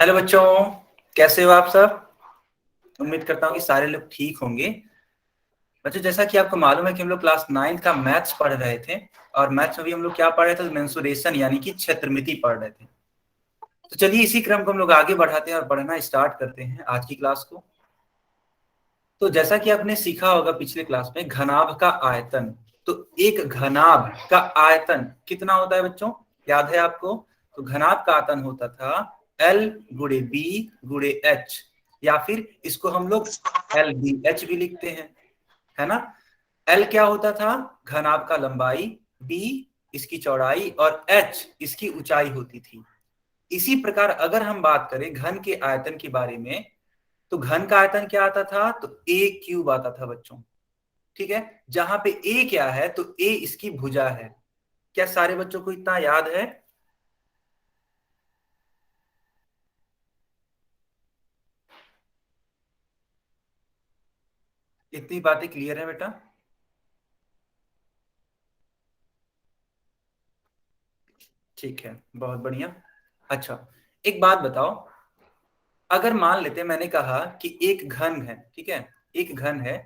Hello बच्चों, कैसे हो आप सब। उम्मीद करता हूँ कि सारे लोग ठीक होंगे। बच्चों, जैसा कि आपको मालूम है कि हम लोग क्लास 9 का मैथ्स पढ़ रहे थे और मैथ्स में भी हम लोग क्या पढ़ रहे थे, मेंसुरेशन यानी कि क्षेत्रमिति पढ़ रहे थे। तो चलिए इसी क्रम को हम लोग आगे बढ़ाते हैं और पढ़ना स्टार्ट करते हैं आज की क्लास को। तो जैसा कि आपने सीखा होगा पिछले क्लास में घनाभ का आयतन, तो एक घनाभ का आयतन कितना होता है बच्चों, याद है आपको। तो घनाभ का आयतन होता था L गुणे बी गुणे एच, या फिर इसको हम लोग एल बी एच भी लिखते हैं, है ना। L क्या होता था, घनाभ का लंबाई, B इसकी चौड़ाई और H इसकी ऊंचाई होती थी। इसी प्रकार अगर हम बात करें घन के आयतन के बारे में, तो घन का आयतन क्या आता था, तो ए क्यूब आता था बच्चों। ठीक है, जहां पे ए क्या है, तो ए इसकी भुजा है। क्या सारे बच्चों को इतना याद है। इतनी बातें क्लियर है बेटा। ठीक है, बहुत बढ़िया। अच्छा, एक बात बताओ, अगर मान लेते मैंने कहा कि एक घन है, ठीक है, एक घन है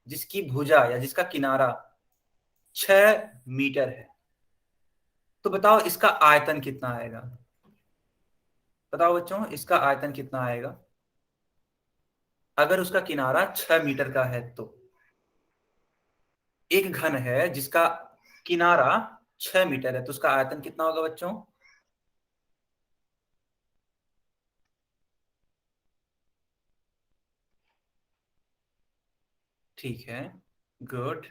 जिसकी भुजा या जिसका किनारा 6 मीटर है, तो बताओ इसका आयतन कितना आएगा। बताओ बच्चों, इसका आयतन कितना आएगा अगर उसका किनारा 6 मीटर का है। तो एक घन है जिसका किनारा 6 मीटर है, तो उसका आयतन कितना होगा बच्चों। ठीक है, गुड।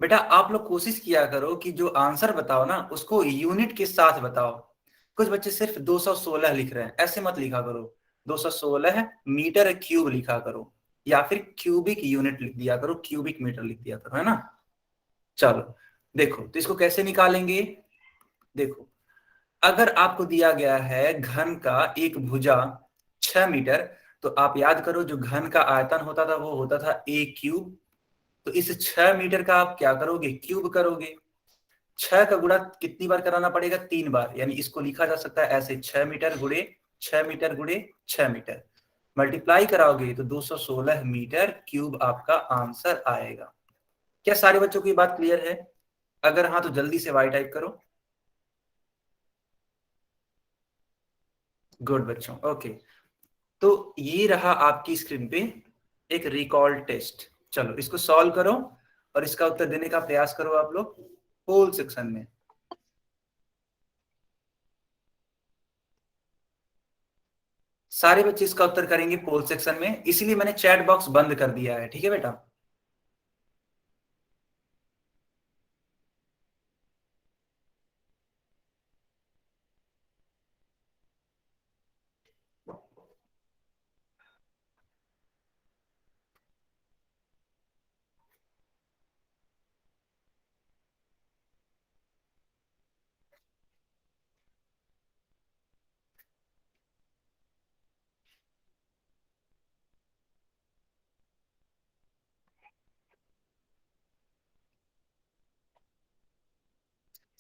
बेटा आप लोग कोशिश किया करो कि जो आंसर बताओ ना उसको यूनिट के साथ बताओ। कुछ बच्चे सिर्फ 216 लिख रहे हैं, ऐसे मत लिखा करो। 216 मीटर क्यूब लिखा करो, या फिर क्यूबिक यूनिट लिख दिया करो, क्यूबिक मीटर लिख दिया करो, है ना। चलो देखो, तो इसको कैसे निकालेंगे। देखो, अगर आपको दिया गया है घन का एक भुजा 6 मीटर, तो आप याद करो जो घन का आयतन होता था वो होता था ए क्यूब। तो इस 6 मीटर का आप क्या करोगे, क्यूब करोगे। 6 का गुणा कितनी बार कराना पड़ेगा, 3 बार, यानी इसको लिखा जा सकता है ऐसे 6 मीटर गुणे 6 मीटर गुणे 6 मीटर। मल्टीप्लाई कराओगे तो 216 मीटर क्यूब आपका आंसर आएगा। क्या सारे बच्चों को ये बात क्लियर है। अगर हाँ तो जल्दी से वाई टाइप करो। गुड बच्चों, ओके। तो ये रहा आपकी स्क्रीन पे एक रिकॉल टेस्ट। चलो इसको सॉल्व करो और इसका उत्तर देने का प्रयास करो आप लोग पोल सेक्शन में। सारे बच्चे इसका उत्तर करेंगे पोल सेक्शन में, इसीलिए मैंने चैट बॉक्स बंद कर दिया है, ठीक है बेटा।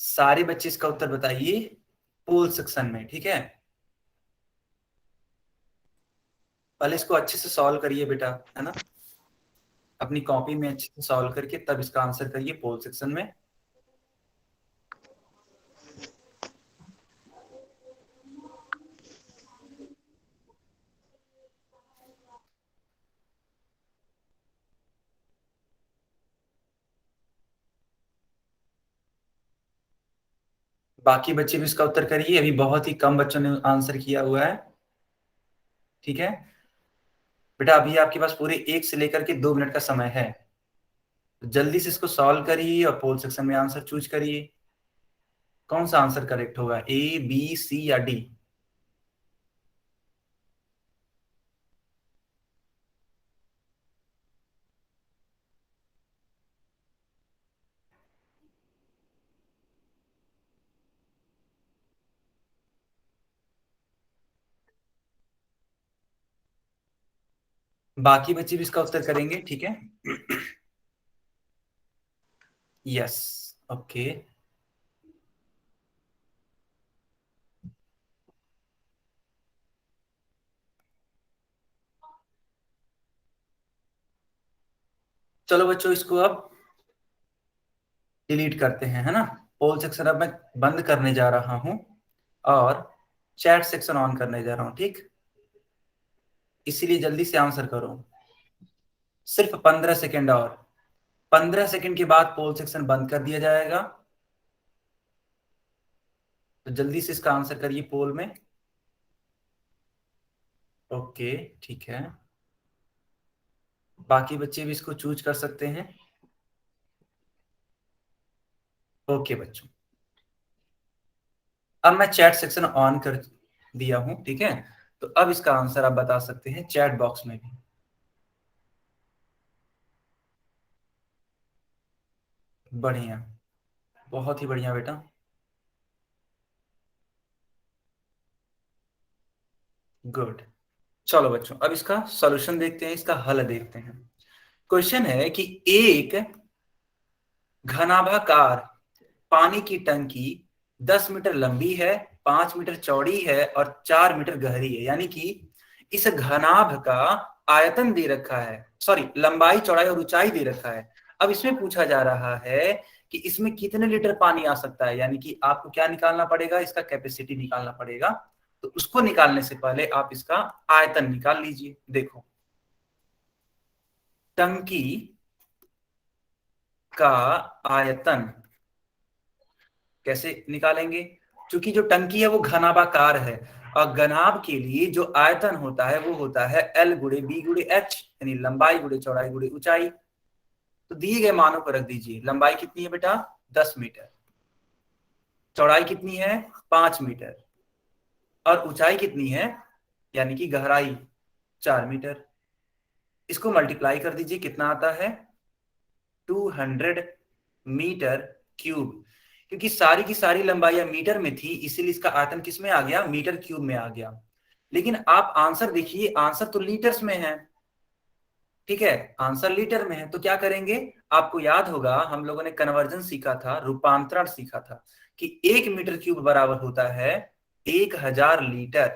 सारे बच्चे इसका उत्तर बताइए पोल सेक्शन में, ठीक है। पहले इसको अच्छे से सॉल्व करिए बेटा, है ना। अपनी कॉपी में अच्छे से सॉल्व करके तब इसका आंसर करिए पोल सेक्शन में। बाकी बच्चे भी इसका उत्तर करिए, अभी बहुत ही कम बच्चों ने आंसर किया हुआ है, ठीक है। बेटा अभी आपके पास पूरे 1 से लेकर के 2 मिनट का समय है, तो जल्दी से इसको सॉल्व करिए और पोल सेक्शन में आंसर चूज करिए। कौन सा आंसर करेक्ट होगा, ए बी सी या डी। बाकी बच्चे भी इसका उत्तर करेंगे, ठीक है। Yes, okay. चलो बच्चों, इसको अब डिलीट करते हैं, है ना। पोल सेक्शन अब मैं बंद करने जा रहा हूं और चैट सेक्शन ऑन करने जा रहा हूं, ठीक। इसीलिए जल्दी से आंसर करो, सिर्फ 15 सेकेंड और। 15 सेकेंड के बाद पोल सेक्शन बंद कर दिया जाएगा, तो जल्दी से इसका आंसर करिए पोल में। ओके, ठीक है, बाकी बच्चे भी इसको चूज कर सकते हैं। ओके बच्चों, अब मैं चैट सेक्शन ऑन कर दिया हूं, ठीक है। तो अब इसका आंसर आप बता सकते हैं चैट बॉक्स में भी। बढ़िया, बहुत ही बढ़िया बेटा, गुड। चलो बच्चों, अब इसका सॉल्यूशन देखते हैं, इसका हल देखते हैं। क्वेश्चन है कि एक घनाभाकार पानी की टंकी 10 मीटर लंबी है, 5 मीटर चौड़ी है और 4 मीटर गहरी है। यानी कि इस घनाभ का आयतन दे रखा है, सॉरी, लंबाई चौड़ाई और ऊंचाई दे रखा है। अब इसमें पूछा जा रहा है कि इसमें कितने लीटर पानी आ सकता है। यानी कि आपको क्या निकालना पड़ेगा, इसका कैपेसिटी निकालना पड़ेगा। तो उसको निकालने से पहले आप इसका आयतन निकाल लीजिए। देखो, टंकी का आयतन कैसे निकालेंगे, क्योंकि जो टंकी है वो घनाभाकार है, और घनाभ के लिए जो आयतन होता है वो होता है L गुणे बी गुणे एच, यानी लंबाई गुणे चौड़ाई गुणे ऊंचाई। तो दिए गए मानों को रख दीजिए। लंबाई कितनी है बेटा, 10 मीटर, चौड़ाई कितनी है, 5 मीटर, और ऊंचाई कितनी है, यानी कि गहराई 4 मीटर। इसको मल्टीप्लाई कर दीजिए, कितना आता है, 200 मीटर क्यूब। क्योंकि सारी की सारी लंबाई मीटर में थी, इसीलिए इसका आयतन किस में आ गया, मीटर क्यूब में आ गया। लेकिन आप आंसर देखिए, आंसर तो लीटर्स में है, ठीक है, आंसर लीटर में है। तो क्या करेंगे, आपको याद होगा हम लोगों ने कन्वर्जन सीखा था, रूपांतरण सीखा था, कि 1 मीटर क्यूब बराबर होता है 1000 लीटर।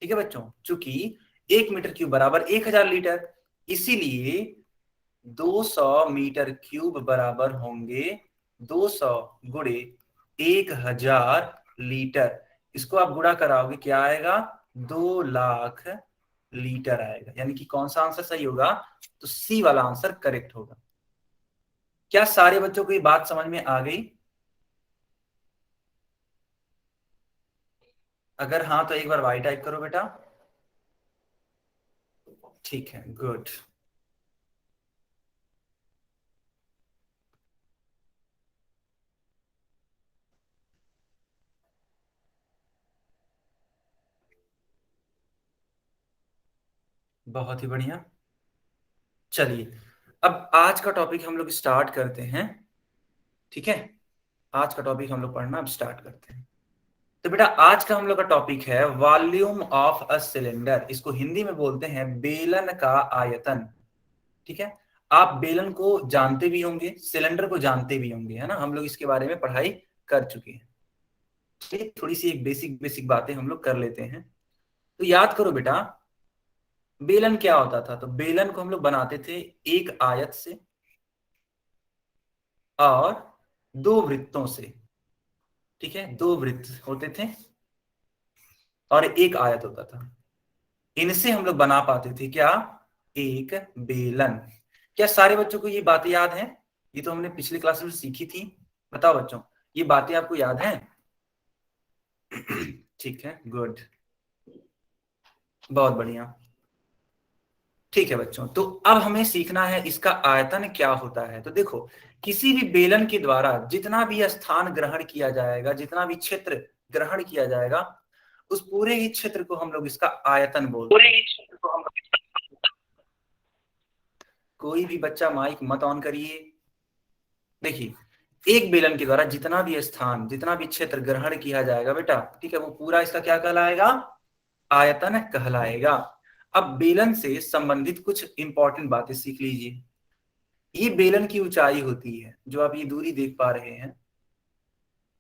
ठीक है बच्चों, चूंकि 1 मीटर क्यूब बराबर 1000 लीटर, इसीलिए 200 मीटर क्यूब बराबर होंगे 200 गुणे 1000 लीटर। इसको आप गुणा कराओगे, क्या आएगा, 2 लाख लीटर आएगा। यानी कि कौन सा आंसर सही होगा, तो सी वाला आंसर करेक्ट होगा। क्या सारे बच्चों को ये बात समझ में आ गई? अगर हाँ तो एक बार वाई टाइप करो बेटा। ठीक है, गुड, बहुत ही बढ़िया। चलिए, अब आज का टॉपिक हम लोग स्टार्ट करते हैं, ठीक है। आज का टॉपिक हम लोग पढ़ना अब स्टार्ट करते हैं। तो बेटा, आज का हम लोग का टॉपिक है वॉल्यूम ऑफ अ सिलेंडर। इसको हिंदी में बोलते हैं बेलन का आयतन, ठीक है। आप बेलन को जानते भी होंगे, सिलेंडर को जानते भी होंगे, है ना, हम लोग इसके बारे में पढ़ाई कर चुके हैं। चलिए, थोड़ी सी एक बेसिक बेसिक बातें हम लोग कर लेते हैं। तो याद करो बेटा, बेलन क्या होता था। तो बेलन को हम लोग बनाते थे एक आयत से और दो वृत्तों से, ठीक है, दो वृत्त होते थे और एक आयत होता था। इनसे हम लोग बना पाते थे क्या, एक बेलन। क्या सारे बच्चों को ये बातें याद हैं? ये तो हमने पिछली क्लास में सीखी थी। बताओ बच्चों, ये बातें आपको याद हैं? ठीक है, गुड, बहुत बढ़िया। ठीक है बच्चों, तो अब हमें सीखना है इसका आयतन क्या होता है। तो देखो, किसी भी बेलन के द्वारा जितना भी स्थान ग्रहण किया जाएगा, जितना भी क्षेत्र ग्रहण किया जाएगा, उस पूरे ही क्षेत्र को हम लोग इसका आयतन बोलते हैं। कोई भी बच्चा माइक मत ऑन करिए। देखिए, एक बेलन के द्वारा जितना भी स्थान, जितना भी क्षेत्र ग्रहण किया जाएगा बेटा, ठीक है, वो पूरा इसका क्या कहलाएगा, आयतन कहलाएगा। अब बेलन से संबंधित कुछ इंपॉर्टेंट बातें सीख लीजिए। ये बेलन की ऊंचाई होती है, जो आप ये दूरी देख पा रहे हैं,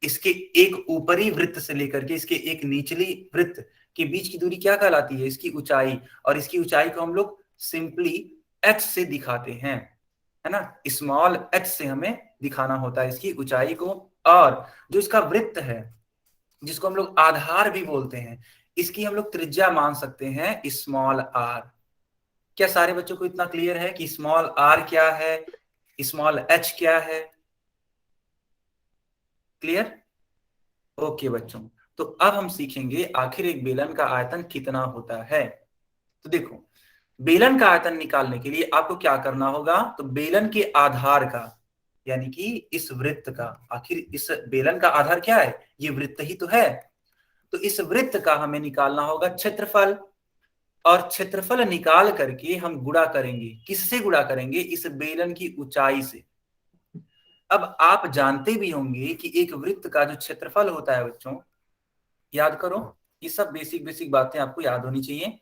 इसके एक ऊपरी वृत्त से लेकर के इसके एक निचली वृत्त के बीच की दूरी क्या कहलाती है, इसकी ऊंचाई। और इसकी ऊंचाई को हम लोग सिंपली एच से दिखाते हैं। है ना, स्मॉल h से हमें दिखाना होता है इसकी ऊंचाई को। और जो इसका वृत्त है, जिसको हम लोग आधार भी बोलते हैं, इसकी हम लोग त्रिज्या मान सकते हैं स्मॉल r। क्या सारे बच्चों को इतना क्लियर है कि स्मॉल r क्या है, स्मॉल h क्या है? क्लियर? ओके बच्चों, तो अब हम सीखेंगे आखिर एक बेलन का आयतन कितना होता है। तो देखो, बेलन का आयतन निकालने के लिए आपको क्या करना होगा, तो बेलन के आधार का, यानी कि इस वृत्त का, आखिर इस बेलन का आधार क्या है, ये वृत्त ही तो है। तो इस वृत्त का हमें निकालना होगा क्षेत्रफल, और क्षेत्रफल निकाल करके हम गुणा करेंगे। किससे गुणा करेंगे? इस बेलन की ऊंचाई से। अब आप जानते भी होंगे कि एक वृत्त का जो क्षेत्रफल होता है बच्चों, याद करो, ये सब बेसिक बेसिक बातें आपको याद होनी चाहिए।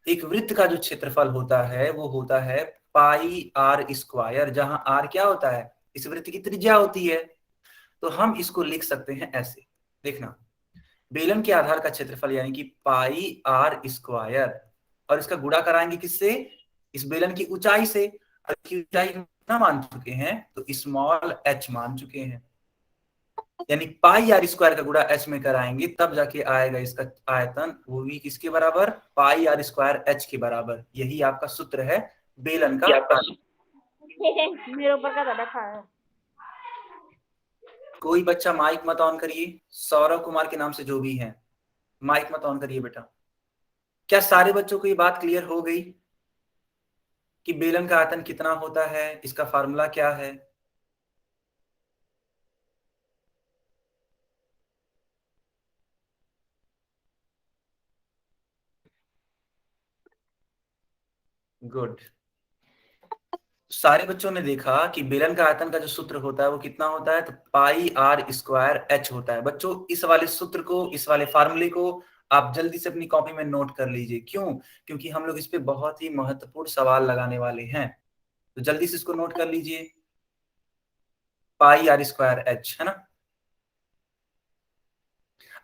एक वृत्त का जो क्षेत्रफल होता है वो होता है पाई आर स्क्वायर, जहां आर क्या होता है, इस वृत्त की त्रिज्या होती है। तो हम इसको लिख सकते हैं ऐसे, देखना, बेलन के आधार का क्षेत्रफल यानी कि पाई आर स्क्वायर, और इसका गुणा कराएंगे किससे, इस बेलन की ऊंचाई से। और इसकी ऊंचाई कितना मान चुके हैं, तो स्मॉल h मान चुके हैं। यानी पाई आर स्क्वायर का गुणा h में कराएंगे तब जाके आएगा इसका आयतन, वो भी किसके बराबर, पाई आर स्क्वायर h के बराबर। यही आपका सूत्र है बेलन का। मेरे ऊपर का ज्यादा खा है। कोई बच्चा माइक मत ऑन करिए, सौरव कुमार के नाम से जो भी है, माइक मत ऑन करिए बेटा। क्या सारे बच्चों को ये बात क्लियर हो गई कि बेलन का आयतन कितना होता है, इसका फार्मूला क्या है? गुड। सारे बच्चों ने देखा कि बेलन का आयतन का जो सूत्र होता है वो कितना होता है, तो पाई आर स्क्वायर h होता है। बच्चों इस वाले सूत्र को, इस वाले फार्मूले को आप जल्दी से अपनी कॉपी में नोट कर लीजिए। क्यों? क्योंकि हम लोग इस पे बहुत ही महत्वपूर्ण सवाल लगाने वाले हैं। तो जल्दी से इसको नोट कर लीजिए, पाई आर स्क्वायर h, है ना।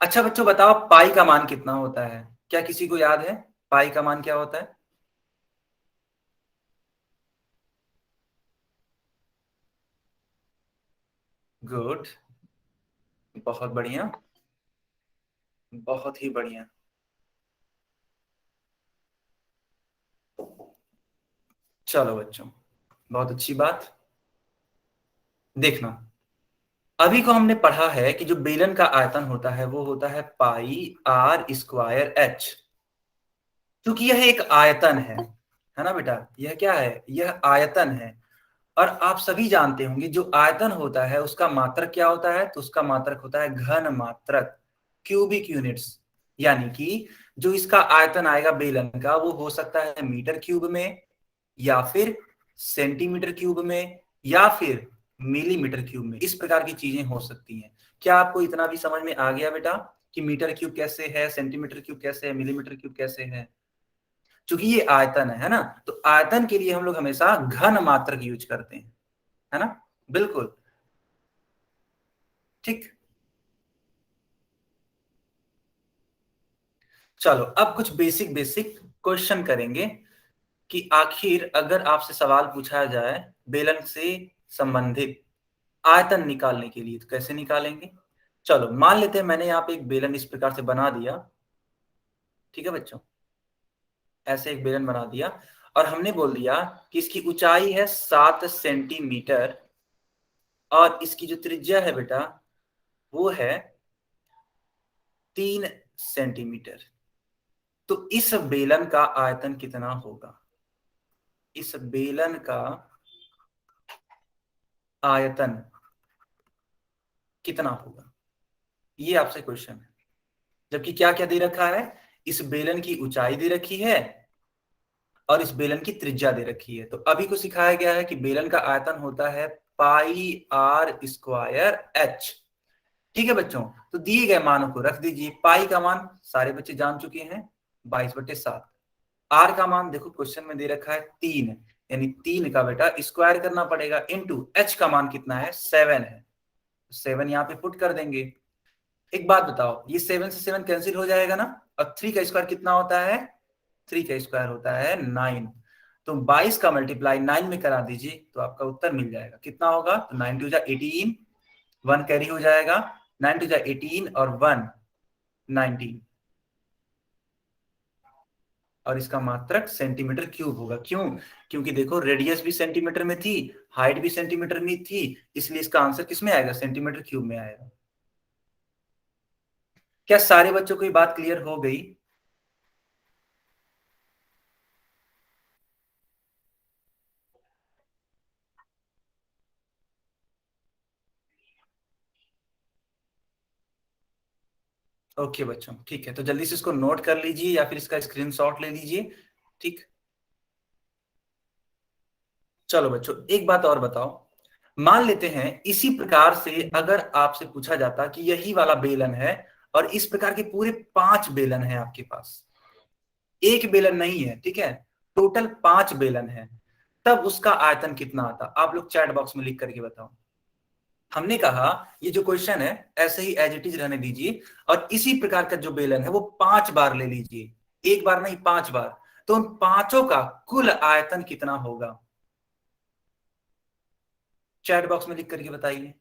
अच्छा बच्चों बताओ, पाई का मान कितना होता है? क्या किसी को याद है पाई का मान क्या होता है? गुड, बहुत बढ़िया, बहुत ही बढ़िया। चलो बच्चों, बहुत अच्छी बात। देखना, अभी को हमने पढ़ा है कि जो बेलन का आयतन होता है वो होता है पाई आर स्क्वायर h। क्योंकि यह एक आयतन है ना बेटा, यह क्या है, यह आयतन है। और आप सभी जानते होंगे जो आयतन होता है उसका मात्रक क्या होता है, तो उसका मात्रक होता है घन मात्रक, क्यूबिक यूनिट्स। यानी कि जो इसका आयतन आएगा बेलन का, वो हो सकता है मीटर क्यूब में, या फिर सेंटीमीटर क्यूब में, या फिर मिलीमीटर क्यूब में। इस प्रकार की चीजें हो सकती हैं। क्या आपको इतना भी समझ में आ गया बेटा कि मीटर क्यूब कैसे है, सेंटीमीटर क्यूब कैसे है, मिलीमीटर क्यूब कैसे है? क्योंकि ये आयतन है ना, तो आयतन के लिए हम लोग हमेशा घन मात्रक यूज करते हैं, है ना। बिल्कुल ठीक। चलो अब कुछ बेसिक बेसिक क्वेश्चन करेंगे कि आखिर अगर आपसे सवाल पूछा जाए बेलन से संबंधित आयतन निकालने के लिए, तो कैसे निकालेंगे। चलो मान लेते हैं मैंने यहाँ पे एक बेलन इस प्रकार से बना दिया, ठीक है बच्चों, ऐसे एक बेलन बना दिया, और हमने बोल दिया कि इसकी ऊंचाई है 7 सेंटीमीटर, और इसकी जो त्रिज्या है बेटा वो है 3 सेंटीमीटर। तो इस बेलन का आयतन कितना होगा, इस बेलन का आयतन कितना होगा, ये आपसे क्वेश्चन है। जबकि क्या क्या दे रखा है, इस बेलन की ऊंचाई दे रखी है और इस बेलन की त्रिज्या दे रखी है। तो अभी को सिखाया गया है कि बेलन का आयतन होता है पाई आर स्क्वायर h। ठीक है बच्चों, तो दिए गए मानों को रख दीजिए। पाई का मान सारे बच्चे जान चुके हैं, 22/7। आर का मान देखो क्वेश्चन में दे रखा है 3, यानी 3 का बेटा स्क्वायर करना पड़ेगा, इंटू h का मान कितना है, 7 है, 7 यहाँ पे पुट कर देंगे। एक बात बताओ, ये 7 से 7 कैंसिल हो जाएगा ना, और 3 का स्क्वायर कितना होता है, 3 का स्क्वायर होता है 9। तो 22 का मल्टीप्लाई 9 में करा दीजिए तो आपका उत्तर मिल जाएगा। कितना होगा? तो 9 टू जा 18, 1 कैरी हो जाएगा, 9 टू जा 18 और 1 19, और इसका मात्रक सेंटीमीटर क्यूब होगा। क्यों? क्योंकि देखो रेडियस भी सेंटीमीटर में थी, हाइट भी सेंटीमीटर में थी, इसलिए इसका आंसर किस में आएगा? सेंटीमीटर क्यूब में आएगा। क्या सारे बच्चों को ये बात क्लियर हो गई? ओके बच्चों, ठीक है, तो जल्दी से इसको नोट कर लीजिए या फिर इसका स्क्रीनशॉट ले लीजिए। ठीक, चलो बच्चों एक बात और बताओ। मान लेते हैं इसी प्रकार से अगर आपसे पूछा जाता कि यही वाला बेलन है और इस प्रकार के पूरे 5 बेलन है आपके पास, एक बेलन नहीं है, ठीक है, टोटल 5 बेलन है, तब उसका आयतन कितना आता? आप लोग चैट बॉक्स में लिख करके बताओ। हमने कहा ये जो क्वेश्चन है ऐसे ही एज इट इज रहने दीजिए, और इसी प्रकार का जो बेलन है वो 5 बार ले लीजिए, एक बार नहीं 5 बार, तो उन पांचों का कुल आयतन कितना होगा? चैट बॉक्स में लिख करके बताइए।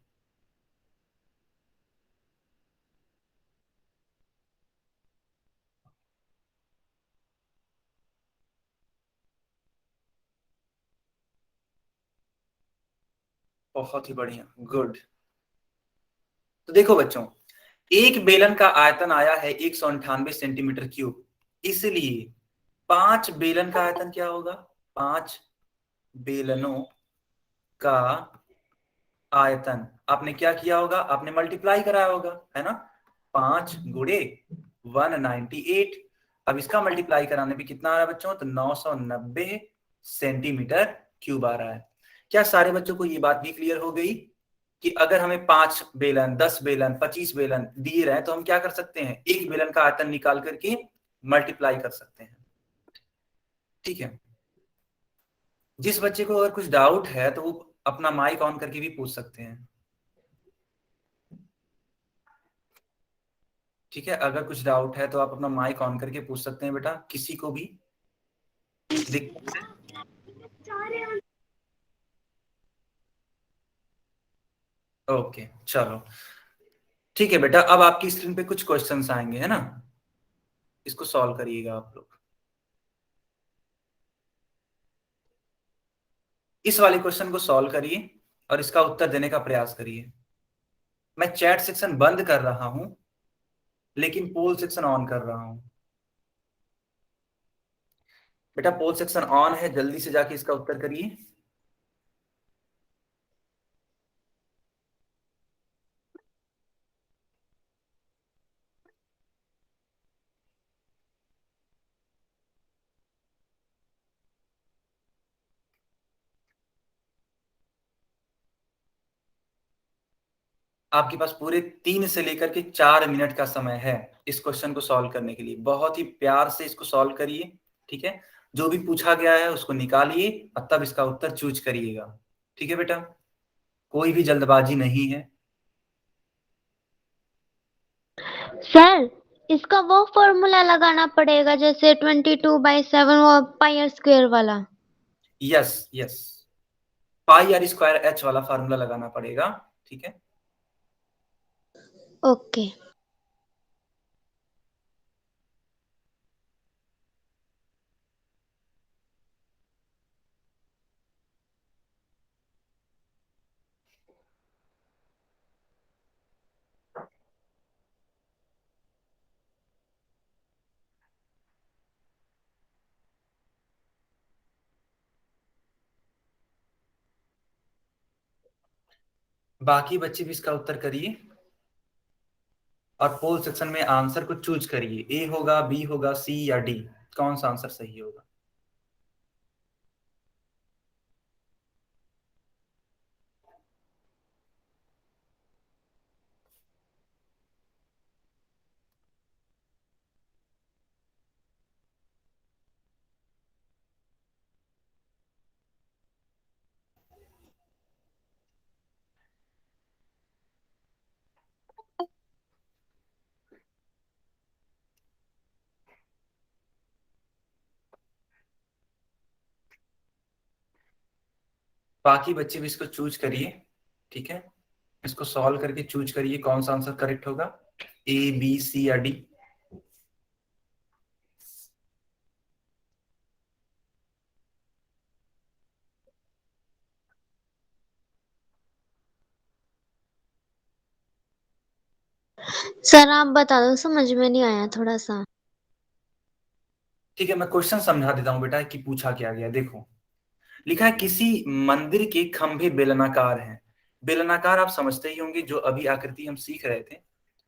बहुत ही बढ़िया, गुड। तो देखो बच्चों, एक बेलन का आयतन आया है 198 सेंटीमीटर क्यूब, इसलिए 5 बेलन का आयतन क्या होगा? 5 बेलनों का आयतन आपने क्या किया होगा? आपने मल्टीप्लाई कराया होगा, है ना? 5 गुणे 198। अब इसका मल्टीप्लाई कराने पे कितना आ रहा है बच्चों? तो 990 सेंटीमीटर क्यूब आ रहा है। क्या सारे बच्चों को ये बात भी क्लियर हो गई कि अगर हमें 5 बेलन, 10 बेलन, 25 बेलन दिए रहे तो हम क्या कर सकते हैं? एक बेलन का आयतन निकाल करके मल्टीप्लाई कर सकते हैं। ठीक है, जिस बच्चे को अगर कुछ डाउट है तो वो अपना माइक ऑन करके भी पूछ सकते हैं। ठीक है, अगर कुछ डाउट है तो आप अपना माइक ऑन करके पूछ सकते हैं बेटा, किसी को भी दिक्कत है? ओके चलो, ठीक है बेटा, अब आपकी स्क्रीन पे कुछ क्वेश्चंस आएंगे, है ना? इसको सॉल्व करिएगा आप लोग। इस वाले क्वेश्चन को सॉल्व करिए और इसका उत्तर देने का प्रयास करिए। मैं चैट सेक्शन बंद कर रहा हूं लेकिन पोल सेक्शन ऑन कर रहा हूं। बेटा पोल सेक्शन ऑन है, जल्दी से जाके इसका उत्तर करिए। आपके पास पूरे 3 से लेकर के 4 मिनट का समय है इस क्वेश्चन को सॉल्व करने के लिए। बहुत ही प्यार से इसको सॉल्व करिए, ठीक है? जो भी पूछा गया है उसको निकालिए और तब इसका उत्तर चूज करिएगा। ठीक है बेटा, कोई भी जल्दबाजी नहीं है। सर, इसका वो फॉर्मूला लगाना पड़ेगा जैसे 22/7 वो पाई आर स्क्वायर वाला। Yes yes, pi r square h वाला फार्मूला लगाना पड़ेगा। ठीक है, ओके। बाकी बच्चे भी इसका उत्तर करिए और पोल सेक्शन में आंसर को चूज करिए। ए होगा, बी होगा, सी या डी, कौन सा आंसर सही होगा? बाकी बच्चे भी इसको चूज करिए, ठीक है। इसको सॉल्व करके चूज करिए कौन सा आंसर करेक्ट होगा, ए बी सी या डी। सर आप बता दो, समझ में नहीं आया थोड़ा सा। ठीक है, मैं क्वेश्चन समझा देता हूँ बेटा कि पूछा क्या गया। देखो, लिखा है किसी मंदिर के खंभे बेलनाकार हैं। बेलनाकार आप समझते ही होंगे, जो अभी आकृति हम सीख रहे थे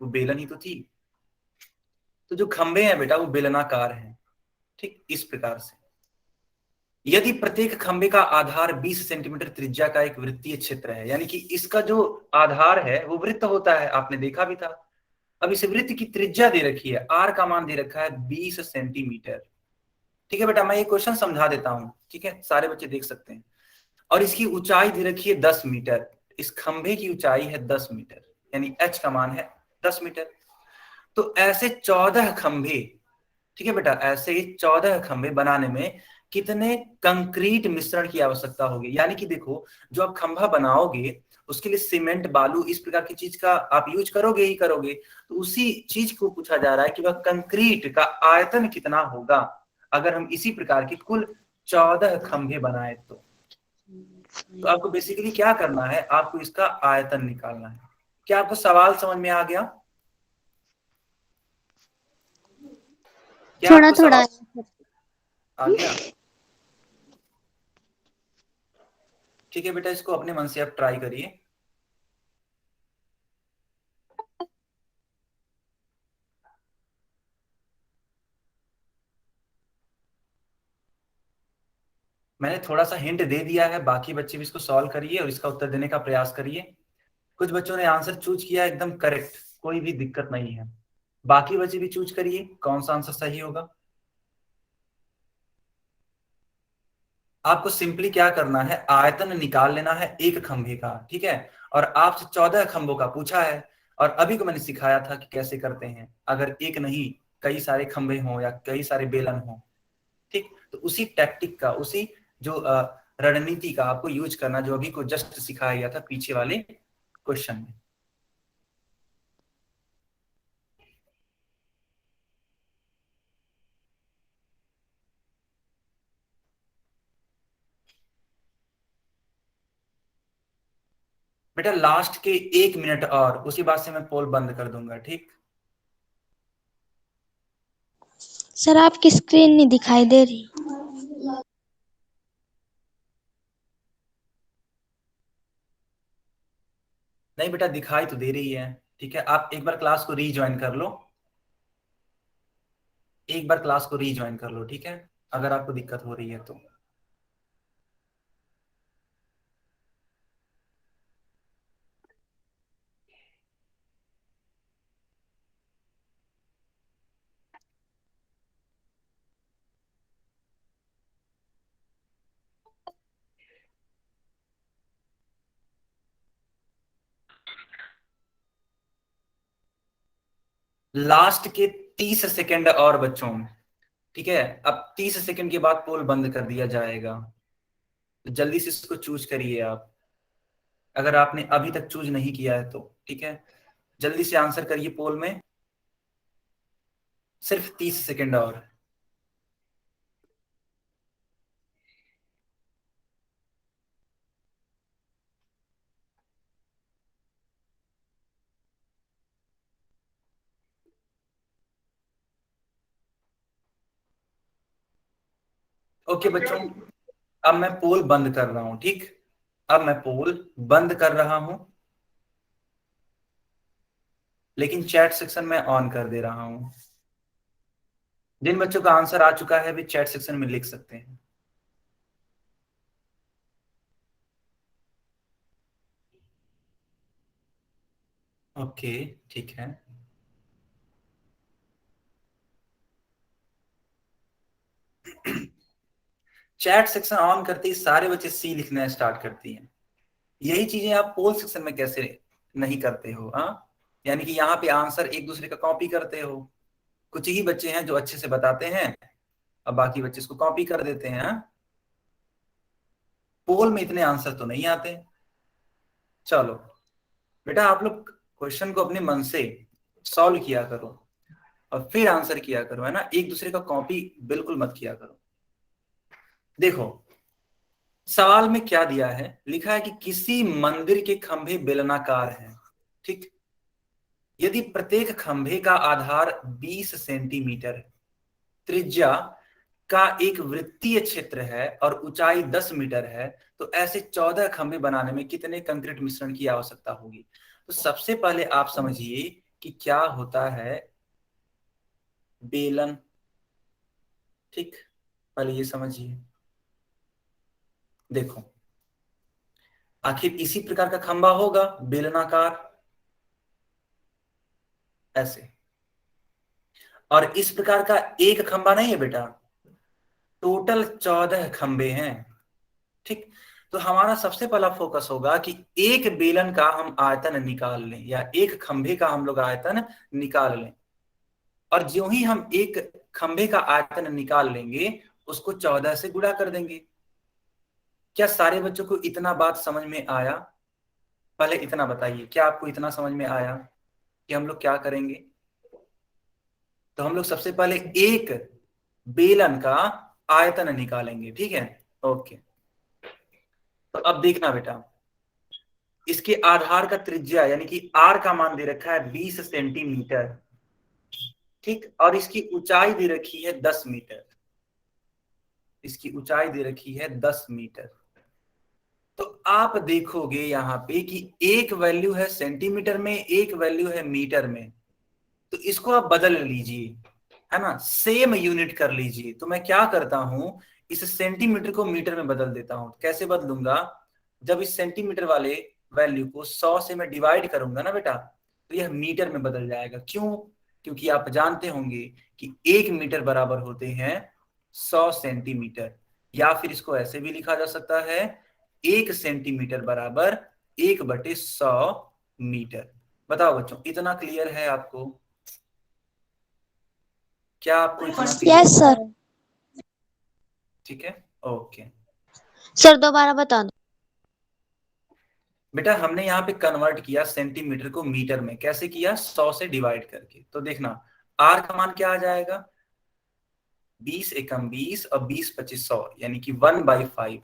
वो बेलन ही तो थी। तो जो खंभे हैं बेटा वो बेलनाकार हैं, ठीक इस प्रकार से। यदि प्रत्येक खंभे का आधार 20 सेंटीमीटर त्रिज्या का एक वृत्तीय क्षेत्र है, यानी कि इसका जो आधार है वो वृत्त होता है, आपने देखा भी था। अब इस वृत्त की त्रिज्या दे रखी है, आर का मान दे रखा है 20 सेंटीमीटर। ठीक है बेटा, मैं ये क्वेश्चन समझा देता हूं, ठीक है, सारे बच्चे देख सकते हैं। और इसकी ऊंचाई दे रखी है 10 मीटर। इस खंभे की ऊंचाई है 10 मीटर, यानी एच का मान है 10 मीटर। तो ऐसे 14 खंभे, ठीक है बेटा, ऐसे 14 खंभे बनाने में कितने कंक्रीट मिश्रण की आवश्यकता होगी। यानी कि देखो, जो आप खंभा बनाओगे उसके लिए सीमेंट, बालू, इस प्रकार की चीज का आप यूज करोगे ही करोगे। तो उसी चीज को पूछा जा रहा है कि वह कंक्रीट का आयतन कितना होगा अगर हम इसी प्रकार की कुल 14 खंभे बनाए तो आपको बेसिकली क्या करना है, आपको इसका आयतन निकालना है। क्या आपको सवाल समझ में आ गया? क्या थोड़ा आपको थोड़ा। सवाल आ गया? ठीक है बेटा, इसको अपने मन से आप ट्राई करिए। मैंने थोड़ा सा हिंट दे दिया है, बाकी बच्चे भी इसको सॉल्व करिए और इसका उत्तर देने का प्रयास करिए। कुछ बच्चों ने आंसर चूज किया एकदम करेक्ट, कोई भी दिक्कत नहीं है। बाकी बच्चे भी चूज करिए कौन सा आंसर सही होगा। आपको सिंपली क्या करना है, आयतन निकाल लेना है एक खंभे का, ठीक है। और आपसे 14 खंभों का पूछा है, और अभी को मैंने सिखाया था कि कैसे करते हैं अगर एक नहीं कई सारे खंभे हों या कई सारे बेलन हों, ठीक। तो उसी टैक्टिक का, उसी जो रणनीति का आपको यूज करना, जो अभी को जस्ट सिखाया गया था पीछे वाले क्वेश्चन में। बेटा लास्ट के 1 मिनट और, उसी बात से मैं पोल बंद कर दूंगा, ठीक। सर आपकी स्क्रीन नहीं दिखाई दे रही। नहीं बेटा, दिखाई तो दे रही है, ठीक है। आप एक बार क्लास को रीज्वाइन कर लो, एक बार क्लास को रीज्वाइन कर लो, ठीक है, अगर आपको दिक्कत हो रही है तो। लास्ट के 30 सेकंड और बच्चों, ठीक है। अब 30 सेकंड के बाद पोल बंद कर दिया जाएगा, तो जल्दी से इसको चूज करिए आप, अगर आपने अभी तक चूज नहीं किया है तो, ठीक है। जल्दी से आंसर करिए पोल में, सिर्फ 30 सेकंड और। ओके बच्चों, अब मैं पोल बंद कर रहा हूं, ठीक। अब मैं पोल बंद कर रहा हूं, लेकिन चैट सेक्शन में ऑन कर दे रहा हूं। जिन बच्चों का आंसर आ चुका है वे चैट सेक्शन में लिख सकते हैं। ओके, ठीक है। चैट सेक्शन ऑन करते ही सारे बच्चे सी लिखना स्टार्ट करती हैं। यही चीजें आप पोल सेक्शन में कैसे नहीं करते हो? हाँ, यानी कि यहाँ पे आंसर एक दूसरे का कॉपी करते हो। कुछ ही बच्चे हैं जो अच्छे से बताते हैं, अब बाकी बच्चे इसको कॉपी कर देते हैं। हाँ? पोल में इतने आंसर तो नहीं आते। चलो बेटा आप लोग क्वेश्चन को अपने मन से सॉल्व किया करो और फिर आंसर किया करो, है ना, एक दूसरे का कॉपी बिल्कुल मत किया करो। देखो सवाल में क्या दिया है, लिखा है कि किसी मंदिर के खंभे बेलनाकार हैं, ठीक। यदि प्रत्येक खंभे का आधार 20 सेंटीमीटर है, त्रिज्या का एक वृत्तीय क्षेत्र है और ऊंचाई 10 मीटर है, तो ऐसे 14 खंभे बनाने में कितने कंक्रीट मिश्रण की आवश्यकता होगी। तो सबसे पहले आप समझिए कि क्या होता है बेलन, ठीक, पहले ये समझिए। देखो आखिर इसी प्रकार का खंभा होगा बेलनाकार ऐसे, और इस प्रकार का एक खंभा नहीं है बेटा, टोटल 14 खंभे हैं, ठीक। तो हमारा सबसे पहला फोकस होगा कि एक बेलन का हम आयतन निकाल लें या एक खंभे का हम लोग आयतन निकाल लें, और ज्यों ही हम एक खंभे का आयतन निकाल लेंगे उसको 14 से गुणा कर देंगे। क्या सारे बच्चों को इतना बात समझ में आया? पहले इतना बताइए, क्या आपको इतना समझ में आया कि हम लोग क्या करेंगे? तो हम लोग सबसे पहले एक बेलन का आयतन निकालेंगे, ठीक है, ओके। तो अब देखना बेटा, इसके आधार का त्रिज्या यानी कि आर का मान दे रखा है 20 सेंटीमीटर, ठीक, और इसकी ऊंचाई दे रखी है 10 मीटर, इसकी ऊंचाई दे रखी है 10 मीटर। तो आप देखोगे यहां पे कि एक वैल्यू है सेंटीमीटर में, एक वैल्यू है मीटर में, तो इसको आप बदल लीजिए, है ना, सेम यूनिट कर लीजिए। तो मैं क्या करता हूं, इस सेंटीमीटर को मीटर में बदल देता हूं। कैसे बदलूंगा, जब इस सेंटीमीटर वाले वैल्यू को 100 से मैं डिवाइड करूंगा ना बेटा, तो यह मीटर में बदल जाएगा। क्यों? क्योंकि आप जानते होंगे कि 1 मीटर बराबर होते हैं 100 सेंटीमीटर, या फिर इसको ऐसे भी लिखा जा सकता है 1 सेंटीमीटर बराबर 1/100 मीटर। बताओ बच्चों इतना क्लियर है आपको? क्या आपको इतना क्लियर यस सर। ठीक है, ओके। सर दोबारा बता दो। बेटा हमने यहाँ पे कन्वर्ट किया सेंटीमीटर को मीटर में, कैसे किया, 100 से डिवाइड करके। तो देखना आर का मान क्या आ जाएगा, 20 एकम 20 और 20 25 100 यानी कि 1/5।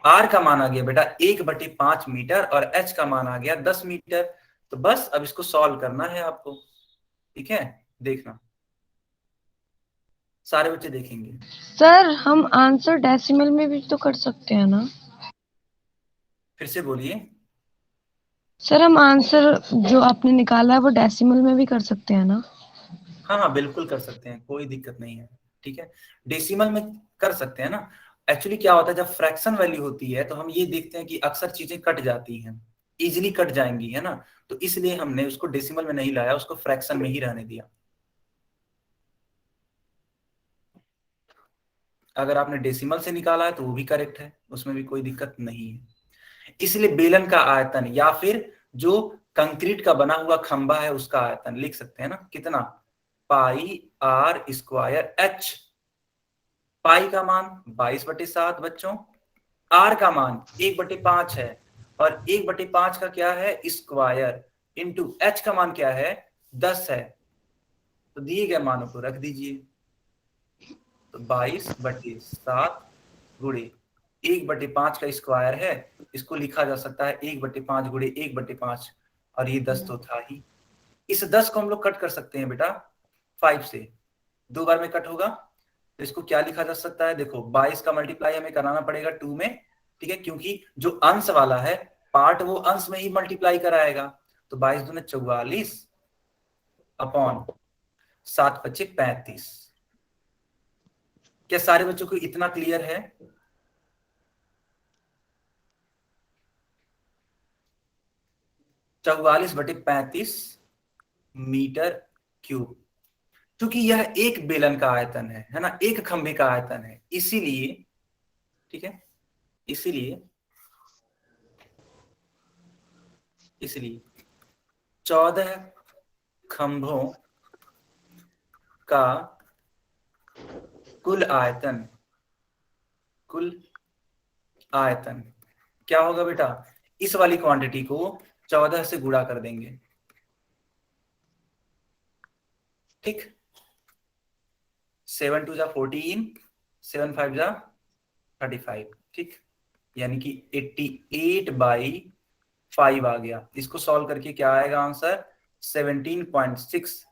आर का मान आ गया बेटा 1/5 मीटर और एच का मान आ गया 10 मीटर। तो बस अब इसको सॉल्व करना है आपको, ठीक है। देखना सारे बच्चे देखेंगे। सर हम आंसर डेसिमल में भी तो कर सकते हैं ना? फिर से बोलिए। सर हम आंसर जो आपने निकाला है वो डेसिमल में भी कर सकते हैं ना? हाँ हाँ बिल्कुल कर सकते हैं, कोई दिक्कत नहीं है, ठीक है। डेसिमल में कर सकते हैं ना। एक्चुअली क्या होता है जब फ्रैक्शन वैल्यू होती है तो हम ये देखते हैं कि अक्सर चीजें कट जाती हैं, इजीली कट जाएंगी, है ना, तो इसलिए हमने उसको डेसिमल में नहीं लाया, उसको फ्रैक्शन में ही रहने दिया। अगर आपने डेसिमल से निकाला है तो वो भी करेक्ट है, उसमें भी कोई दिक्कत नहीं है। इसलिए बेलन का आयतन या फिर जो कंक्रीट का बना हुआ खंभा है उसका आयतन लिख सकते हैं ना, कितना, पाई आर स्क्वायर एच। पाई का मान 22/7 बच्चों, आर का मान 1/5 है, और 1/5 का क्या है, स्क्वायर, इंटू एच का मान क्या है, 10 है। तो दिए गए मानों को रख दीजिए, तो 22/7 गुणे 1/5 का स्क्वायर है, इसको लिखा जा सकता है 1/5 गुणे 1/5, और ये 10 तो था ही। इस 10 को हम लोग कट कर सकते हैं बेटा 5 से, 2 बार में कट होगा। तो इसको क्या लिखा जा सकता है, देखो 22 का मल्टीप्लाई हमें कराना पड़ेगा 2 में, ठीक है, क्योंकि जो अंश वाला है पार्ट वो अंश में ही मल्टीप्लाई कराएगा। तो 22 दूने 44 अपॉन 7×5 35। क्या सारे बच्चों को इतना क्लियर है? 44/35 मीटर क्यूब। क्योंकि यह एक बेलन का आयतन है ना, एक खंभे का आयतन है, इसीलिए, ठीक है, इसीलिए 14 खंभों का कुल आयतन आयतन क्या होगा बेटा, इस वाली क्वांटिटी को 14 से गुणा कर देंगे, ठीक। 7 2 जा 14, 7 5 जा 35, ठीक, यानी कि 88/5 आ गया। इसको सॉल्व करके क्या आएगा आंसर, 17.6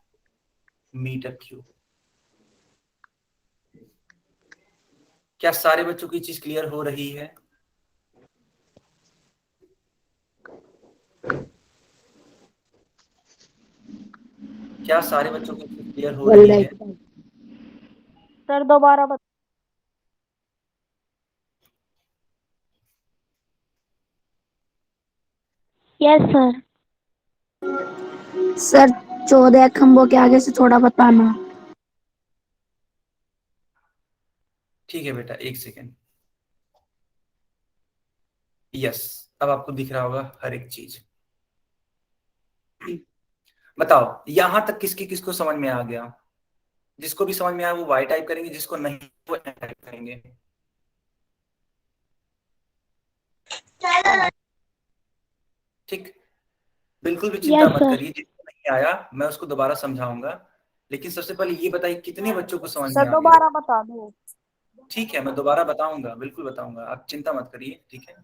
मीटर क्यूब। क्या सारे बच्चों की चीज क्लियर हो रही है? क्या सारे बच्चों की चीज क्लियर हो रही है? सर दोबारा बता। Yes sir. सर 14 खंभों के आगे से थोड़ा बताना। ठीक है बेटा, एक सेकेंड। यस, अब आपको दिख रहा होगा हर एक चीज। बताओ यहां तक किसकी किसको समझ में आ गया? जिसको भी समझ में आया वो वाई टाइप करेंगे, जिसको नहीं वो एन टाइप करेंगे। ठीक, बिल्कुल भी चिंता यस मत सर। करिए, जिसको नहीं आया मैं उसको दोबारा समझाऊंगा। लेकिन सबसे पहले ये बताइए कितने बच्चों को समझ में सर आ गया? दोबारा बता दो। ठीक है, मैं दोबारा बताऊंगा, बिल्कुल बताऊंगा, आप चिंता मत करिए, ठीक है।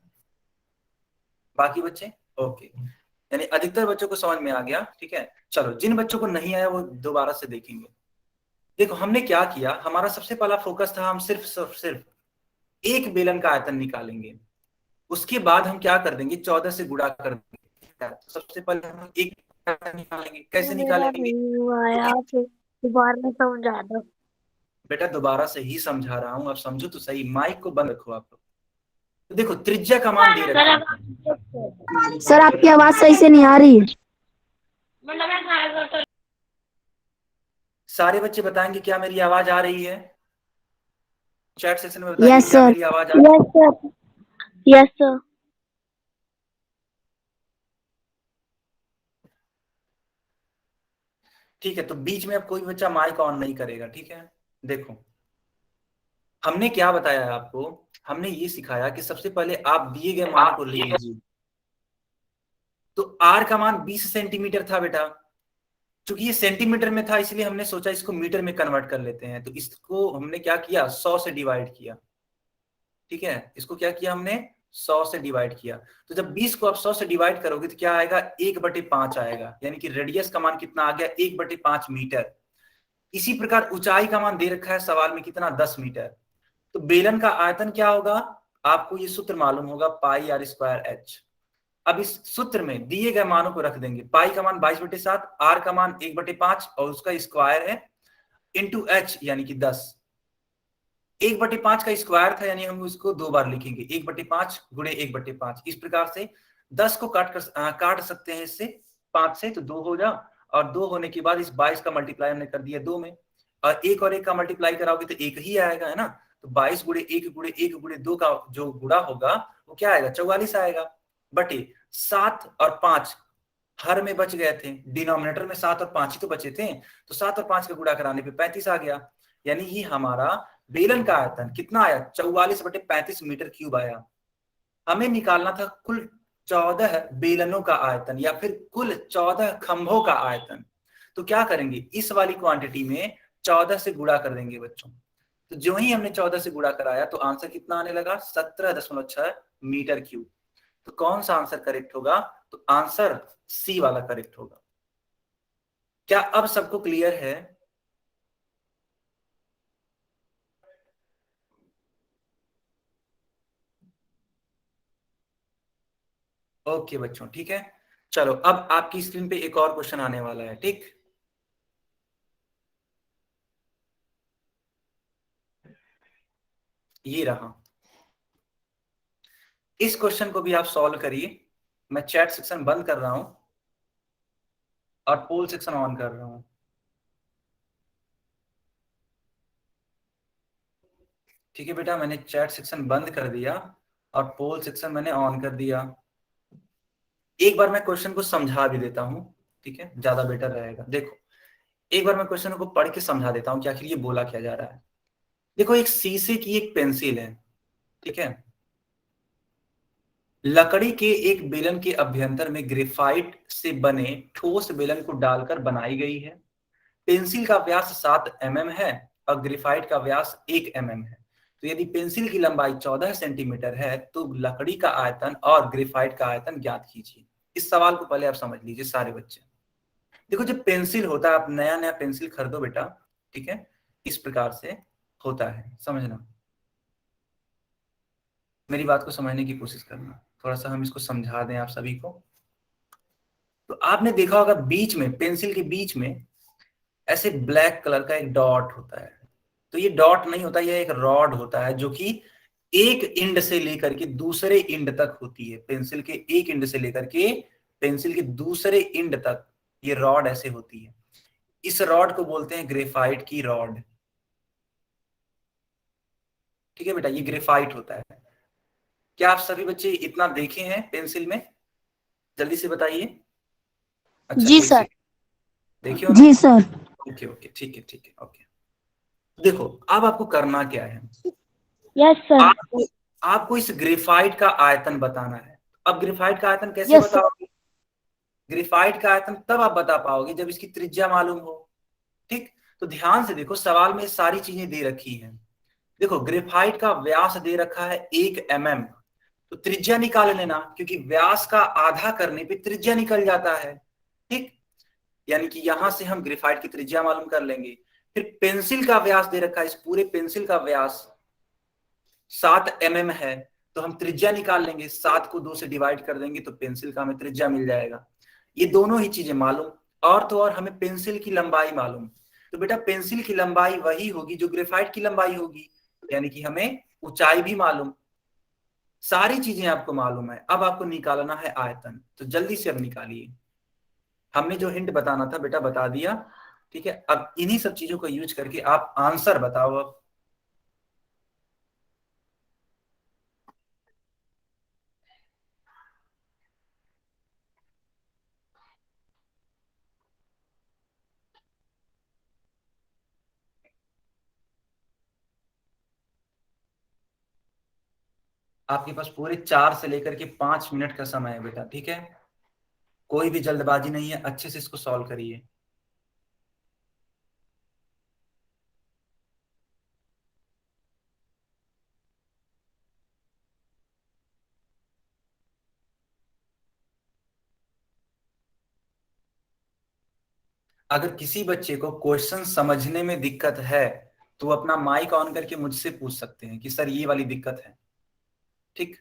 बाकी बच्चे ओके, यानी अधिकतर बच्चों को समझ में आ गया, ठीक है। चलो जिन बच्चों को नहीं आया वो दोबारा से देखेंगे। देखो हमने क्या किया, हमारा सबसे पहला फोकस था हम सिर्फ एक बेलन का आयतन निकालेंगे। उसके बाद हम क्या कर देंगे, 14 से गुणा कर देंगे। तो सबसे पहले हम एक आयतन निकालेंगे, कैसे मेरा निकालेंगे? नहीं हुआ तो यार, फिर दोबारा में समझा दो। बेटा दोबारा से ही समझा रहा हूं, आप समझो तो सही, माइक को बंद रखो आप लोग। तो देखो त्रिज्या का मान दे रखा है। सर आपकी आवाज सही से नहीं आ रही। सारे बच्चे बताएंगे क्या मेरी आवाज आ रही है? चैट सेक्शन में बताइए यस क्या सर। मेरी आवाज आ रही है? Yes sir. Yes sir. ठीक है, तो बीच में अब कोई बच्चा माइक ऑन नहीं करेगा, ठीक है। देखो हमने क्या बताया है आपको, हमने ये सिखाया कि सबसे पहले आप दिए गए मान को ले लीजिए। तो आर का मान 20 सेंटीमीटर था बेटा, चूंकि ये सेंटीमीटर में था इसलिए हमने सोचा इसको मीटर में कन्वर्ट कर लेते हैं। तो इसको हमने क्या किया, 100 से डिवाइड किया, ठीक है। इसको क्या किया हमने, 100 से डिवाइड किया। तो जब 20 को आप 100 से डिवाइड करोगे तो क्या आएगा, 1/5 आएगा, यानी कि रेडियस का मान कितना आ गया, 1/5 मीटर। इसी प्रकार ऊंचाई का मान दे रखा है सवाल में कितना, 10 मीटर। तो बेलन का आयतन क्या होगा, आपको ये सूत्र मालूम होगा, पाई आर स्क्वायर एच। अब इस सूत्र में दिए गए मानों को रख देंगे, पाई का मान 22/7, आर का मान 1/5 और उसका स्क्वायर है इंटू एच यानी कि 10। 1/5 का स्क्वायर था यानी हम उसको दो बार लिखेंगे, 1/5 गुणे 1/5। इस प्रकार से 10 को काट सकते हैं इससे 5 से, तो 2 हो जा, और 2 होने के बाद इस 22 का मल्टीप्लाई हमने कर दिया 2 में, और एक का मल्टीप्लाई कराओगे तो एक ही आएगा, है ना। तो 22 गुणे 1 गुणे 1 गुणे 2 का जो गुणा होगा वो क्या आएगा, 44 आएगा, बटे 7 और 5 हर में बच गए थे, डिनोमिनेटर में 7 और 5 ही तो बचे थे। तो 7 और 5 का गुणा कराने पे 35 आ गया, यानी ये हमारा बेलन का आयतन कितना आया, 44/35 मीटर क्यूब आया। हमें निकालना था कुल 14 बेलनों का आयतन या फिर कुल 14 खंभों का आयतन। तो क्या करेंगे, इस वाली क्वांटिटी में 14 से गुणा कर देंगे बच्चों। तो जो ही हमने 14 से गुणा कराया तो आंसर कितना आने लगा, 17.6 मीटर क्यूब। तो कौन सा आंसर करेक्ट होगा, तो आंसर सी वाला करेक्ट होगा। क्या अब सबको क्लियर है? ओके बच्चों, ठीक है। चलो अब आपकी स्क्रीन पे एक और क्वेश्चन आने वाला है, ठीक। ये रहा, इस क्वेश्चन को भी आप सॉल्व करिए। मैं चैट सेक्शन बंद कर रहा हूं और पोल सेक्शन ऑन कर रहा हूं। ठीक है बेटा, मैंने चैट सेक्शन बंद कर दिया और पोल सेक्शन मैंने ऑन कर दिया। एक बार मैं क्वेश्चन को समझा भी देता हूं, ठीक है, ज्यादा बेटर रहेगा। देखो एक बार मैं क्वेश्चन को पढ़ के समझा देता हूं कि आखिर ये बोला क्या जा रहा है। देखो एक शीशे की एक पेंसिल है, ठीक है, लकड़ी के एक बेलन के अभ्यंतर में ग्रेफाइट से बने ठोस बेलन को डालकर बनाई गई है। पेंसिल का व्यास 7 mm है और ग्रेफाइट का व्यास 1 mm है। तो यदि पेंसिल की लंबाई 14 सेंटीमीटर है तो लकड़ी का आयतन और ग्रेफाइट का आयतन ज्ञात कीजिए। इस सवाल को पहले आप समझ लीजिए सारे बच्चे। देखो, जब पेंसिल होता है, आप नया नया पेंसिल खरीदो बेटा, ठीक है, इस प्रकार से होता है, समझना, मेरी बात को समझने की कोशिश करना, थोड़ा सा हम इसको समझा दें आप सभी को। तो आपने देखा होगा बीच में, पेंसिल के बीच में ऐसे ब्लैक कलर का एक डॉट होता है। तो ये डॉट नहीं होता, ये एक रॉड होता है जो कि एक इंड से लेकर के दूसरे इंड तक होती है। पेंसिल के एक इंड से लेकर के पेंसिल के दूसरे इंड तक ये रॉड ऐसे होती है। इस रॉड को बोलते हैं ग्रेफाइट की रॉड। ठीक है बेटा, ये ग्रेफाइट होता है। क्या आप सभी बच्चे इतना देखे हैं पेंसिल में? जल्दी से बताइए। अच्छा, जी एक सर। सेकंड, देखिए ना। जी सर। ओके ओके, ठीक है, ओके। देखो, अब आपको करना क्या है, यस सर। आपको इस ग्रेफाइट का आयतन बताना है। अब ग्रेफाइट का आयतन कैसे यस सर। बताओगे? ग्रेफाइट का आयतन तब आप बता पाओगे जब इसकी त्रिज्या मालूम हो। ठीक, तो ध्यान से देखो, सवाल में सारी चीजें दे रखी हैं। देखो, ग्रेफाइट का व्यास दे रखा है 1 mm, तो त्रिज्या निकाल लेना, क्योंकि व्यास का आधा करने पे त्रिज्या निकल जाता है। ठीक, यानी कि यहां से हम ग्रेफाइट की त्रिज्या मालूम कर लेंगे। फिर पेंसिल का व्यास दे रखा है, इस पूरे पेंसिल का व्यास 7 mm है, तो हम त्रिज्या निकाल लेंगे, 7 को 2 से डिवाइड कर देंगे तो पेंसिल का हमें त्रिज्या मिल जाएगा। ये दोनों ही चीजें मालूम, और तो और हमें पेंसिल की लंबाई मालूम। तो बेटा, पेंसिल की लंबाई वही होगी जो ग्रेफाइट की लंबाई होगी, यानी कि हमें ऊंचाई भी मालूम। सारी चीजें आपको मालूम है। अब आपको निकालना है आयतन, तो जल्दी से अब निकालिए। हमने जो हिंट बताना था बेटा बता दिया। ठीक है, अब इन्हीं सब चीजों को यूज करके आप आंसर बताओ अब। आपके पास पूरे 4 से लेकर के 5 मिनट का समय है बेटा, ठीक है, कोई भी जल्दबाजी नहीं है, अच्छे से इसको सॉल्व करिए। अगर किसी बच्चे को क्वेश्चन समझने में दिक्कत है तो वो अपना माइक ऑन करके मुझसे पूछ सकते हैं कि सर ये वाली दिक्कत है। ठीक,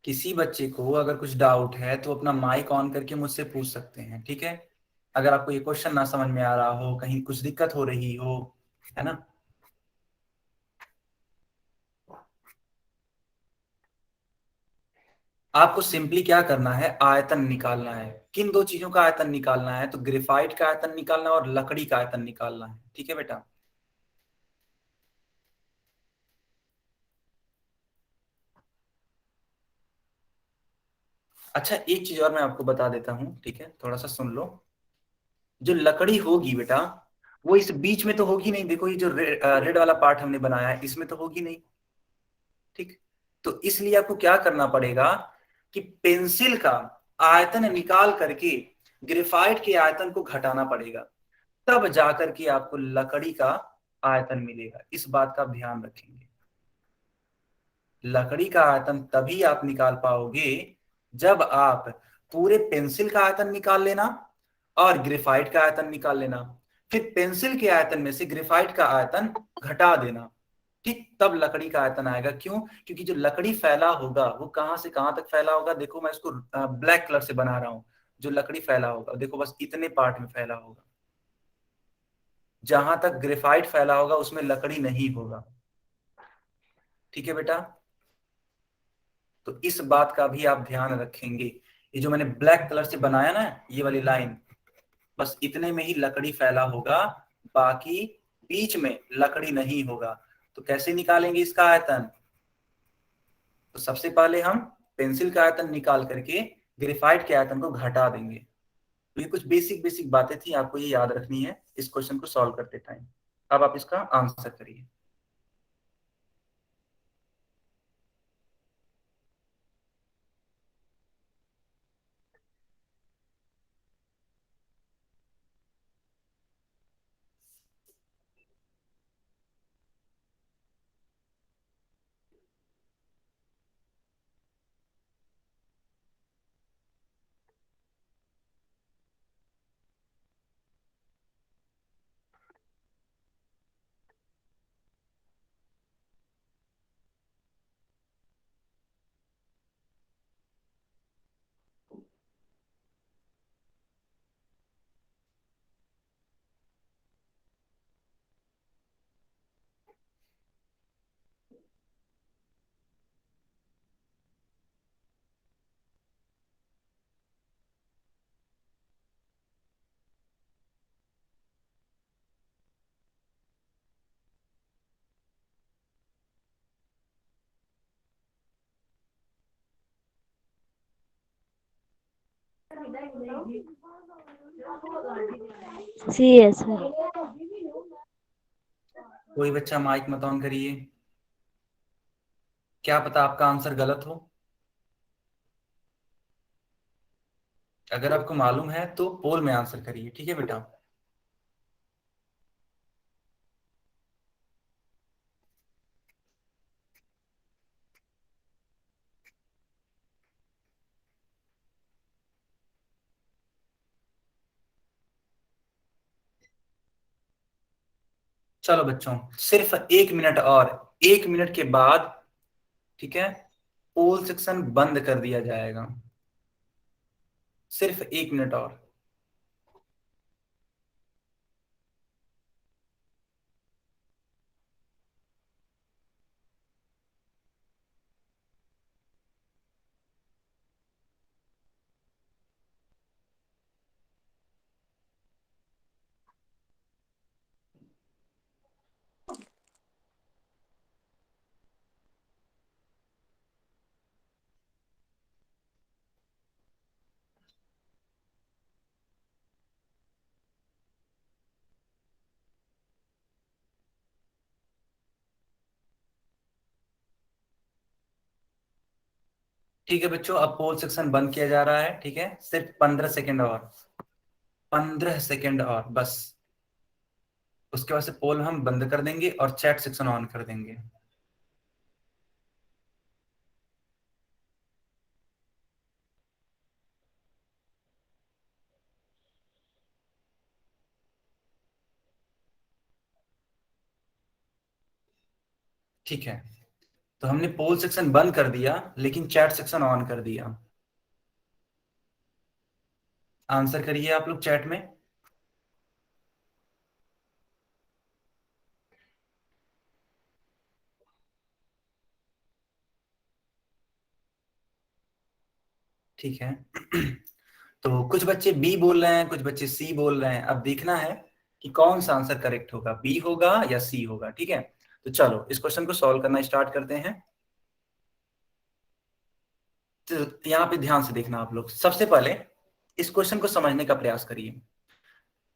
किसी बच्चे को अगर कुछ डाउट है तो अपना माइक ऑन करके मुझसे पूछ सकते हैं, ठीक है, अगर आपको ये क्वेश्चन ना समझ में आ रहा हो, कहीं कुछ दिक्कत हो रही हो, है ना। आपको सिंपली क्या करना है, आयतन निकालना है। किन दो चीजों का आयतन निकालना है? तो ग्रेफाइट का आयतन निकालना है और लकड़ी का आयतन निकालना है। ठीक है बेटा, अच्छा एक चीज और मैं आपको बता देता हूं, ठीक है, थोड़ा सा सुन लो। जो लकड़ी होगी बेटा, वो इस बीच में तो होगी नहीं। देखो, ये जो रेड वाला पार्ट हमने बनाया है, इसमें तो होगी नहीं। ठीक, तो इसलिए आपको क्या करना पड़ेगा कि पेंसिल का आयतन निकाल करके ग्रेफाइट के आयतन को घटाना पड़ेगा, तब जाकर के आपको लकड़ी का आयतन मिलेगा। इस बात का ध्यान रखेंगे। लकड़ी का आयतन तभी आप निकाल पाओगे जब आप पूरे पेंसिल का आयतन निकाल लेना और ग्रेफाइट का आयतन निकाल लेना, फिर पेंसिल के आयतन में से ग्रेफाइट का आयतन घटा देना। ठीक, तब लकड़ी का आयतन आएगा। क्यों? क्योंकि जो लकड़ी फैला होगा वो कहां से कहां तक फैला होगा, देखो मैं इसको ब्लैक कलर से बना रहा हूं। जो लकड़ी फैला होगा देखो, बस इतने पार्ट में फैला होगा। जहां तक ग्रेफाइट फैला होगा उसमें लकड़ी नहीं होगा। ठीक है बेटा, तो इस बात का भी आप ध्यान रखेंगे। ये जो मैंने ब्लैक कलर से बनाया ना ये वाली लाइन, बस इतने में ही लकड़ी फैला होगा, बाकी बीच में लकड़ी नहीं होगा। तो कैसे निकालेंगे इसका आयतन? तो सबसे पहले हम पेंसिल का आयतन निकाल करके ग्रेफाइट के आयतन को घटा देंगे। तो ये कुछ बेसिक बेसिक बातें थी, आपको ये याद रखनी है इस क्वेश्चन को सॉल्व करते टाइम। अब आप इसका आंसर करिए। सी है सर। कोई बच्चा माइक मत ऑन करिए, क्या पता आपका आंसर गलत हो। अगर आपको मालूम है तो पोल में आंसर करिए, ठीक है बेटा। चलो बच्चों, सिर्फ 1 मिनट और, 1 मिनट के बाद, ठीक है, पोल सेक्शन बंद कर दिया जाएगा। सिर्फ 1 मिनट और। ठीक है बच्चों, अब पोल सेक्शन बंद किया जा रहा है, ठीक है, सिर्फ 15 सेकेंड और, 15 सेकेंड और बस। उसके बाद से पोल हम बंद कर देंगे और चैट सेक्शन ऑन कर देंगे। ठीक है, तो हमने पोल सेक्शन बंद कर दिया लेकिन चैट सेक्शन ऑन कर दिया। आंसर करिए आप लोग चैट में। ठीक है तो कुछ बच्चे बी बोल रहे हैं, कुछ बच्चे सी बोल रहे हैं। अब देखना है कि कौन सा आंसर करेक्ट होगा, बी होगा या सी होगा। ठीक है, तो चलो इस क्वेश्चन को सॉल्व करना स्टार्ट करते हैं। तो यहाँ पे ध्यान से देखना आप लोग। सबसे पहले इस क्वेश्चन को समझने का प्रयास करिए।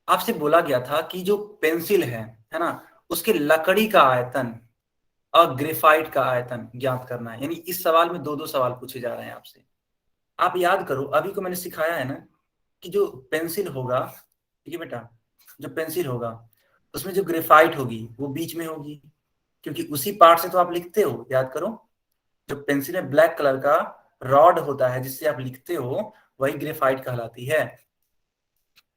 आपसे बोला गया था कि जो पेंसिल है ना, उसके लकड़ी का आयतन और ग्रेफाइट का आयतन ज्ञात करना है। यानी इस सवाल में दो दो सवाल पूछे जा रहे हैं आपसे। आप याद करो, अभी को मैंने सिखाया है ना कि जो पेंसिल होगा, ठीक है बेटा, जो पेंसिल होगा उसमें जो ग्रेफाइट होगी वो बीच में होगी, क्योंकि उसी पार्ट से तो आप लिखते हो। याद करो, जो पेंसिल में ब्लैक कलर का रॉड होता है जिससे आप लिखते हो, वही ग्रेफाइट कहलाती है।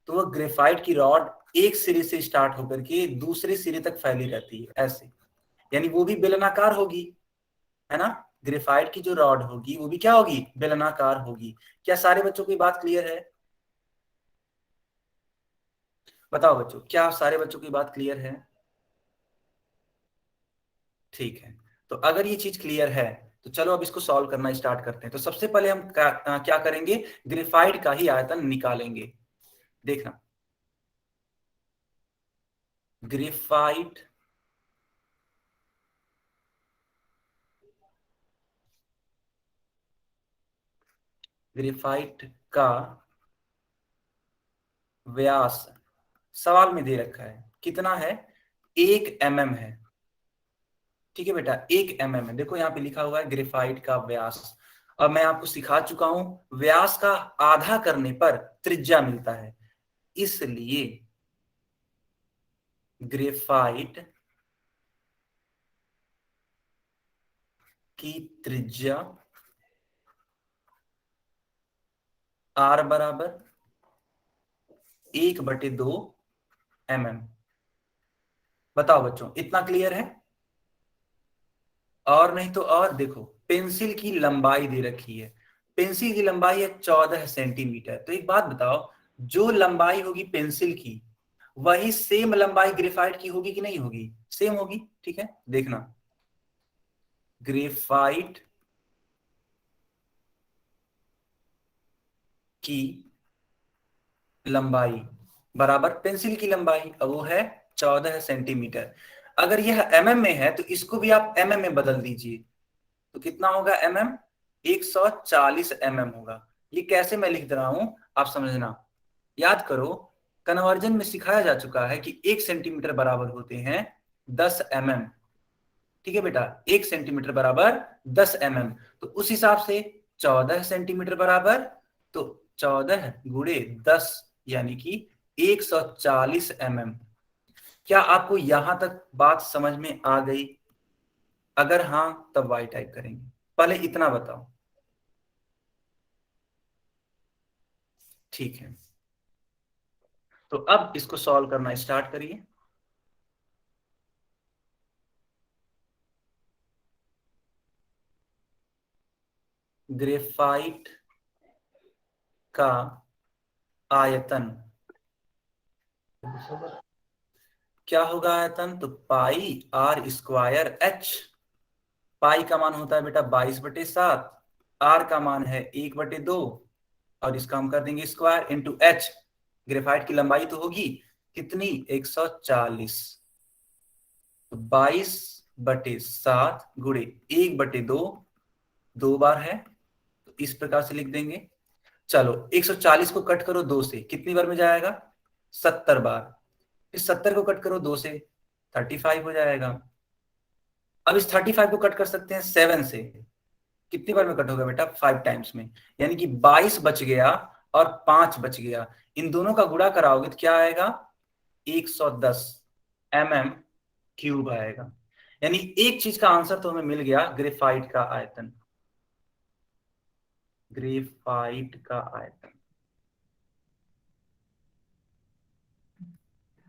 तो वह ग्रेफाइट की रॉड एक सिरे से स्टार्ट होकर के दूसरे सिरे तक फैली रहती है ऐसे, यानी वो भी बेलनाकार होगी, है ना। ग्रेफाइट की जो रॉड होगी वो भी क्या होगी, बेलनाकार होगी। क्या सारे बच्चों को ये बात क्लियर है? बताओ बच्चों, क्या सारे बच्चों की बात क्लियर है? ठीक है, तो अगर ये चीज क्लियर है तो चलो अब इसको सॉल्व करना स्टार्ट करते हैं। तो सबसे पहले हम क्या करेंगे, ग्रेफाइट का ही आयतन निकालेंगे। देखना, ग्रेफाइट ग्रेफाइट का व्यास सवाल में दे रखा है, कितना है? 1 mm है। ठीक है बेटा, 1 mm है। देखो यहाँ पे लिखा हुआ है ग्रेफाइट का व्यास। अब मैं आपको सिखा चुका हूं, व्यास का आधा करने पर त्रिज्या मिलता है, इसलिए ग्रेफाइट की त्रिज्या R बराबर 1/2 mm। बताओ बच्चों, इतना क्लियर है? और नहीं तो और, देखो पेंसिल की लंबाई दे रखी है, पेंसिल की लंबाई है 14 सेंटीमीटर। तो एक बात बताओ, जो लंबाई होगी पेंसिल की वही सेम लंबाई ग्रेफाइट की होगी कि नहीं होगी? सेम होगी। ठीक है, देखना, ग्रेफाइट की लंबाई बराबर पेंसिल की लंबाई, अब वो है 14 सेंटीमीटर। अगर यह mm में है तो इसको भी आप mm में बदल दीजिए, तो कितना होगा mm? 140 mm होगा। ये कैसे मैं लिख रहा हूं आप समझना, याद करो, कन्वर्जन में सिखाया जा चुका है कि 1 सेंटीमीटर बराबर होते हैं 10 mm। ठीक है बेटा, 1 सेंटीमीटर बराबर 10 mm। तो उस हिसाब से 14 सेंटीमीटर बराबर, तो 14 गुणे 10 यानी कि 140 mm। क्या आपको यहां तक बात समझ में आ गई? अगर हाँ तब वाई टाइप करेंगे, पहले इतना बताओ। ठीक है, तो अब इसको सॉल्व करना स्टार्ट करिए। ग्रेफाइट का आयतन क्या होगा? आयतन तो पाई R स्क्वायर H। पाई का मान होता है बेटा 22/7, R का मान है 1/2, और इसका हम कर देंगे स्क्वायर इंटू H। ग्रेफाइट की लंबाई तो होगी कितनी? 140। तो 22/7 गुणे 1/2, 2 बार है, तो इस प्रकार से लिख देंगे। चलो 140 को कट करो 2 से, कितनी बार में जाएगा? 70 बार। फिर 70 को कट करो 2 से, 35 हो जाएगा। अब इस 35 को कट कर सकते हैं 7 से, कितनी बार में कट होगा बेटा? 5 टाइम्स में, यानी कि 22 बच गया और 5 बच गया। इन दोनों का गुणा कराओगे तो क्या आएगा? 110 mm³ आएगा। यानी एक चीज का आंसर तो हमें मिल गया, ग्रेफाइट का आयतन। ग्रेफाइट का आयतन,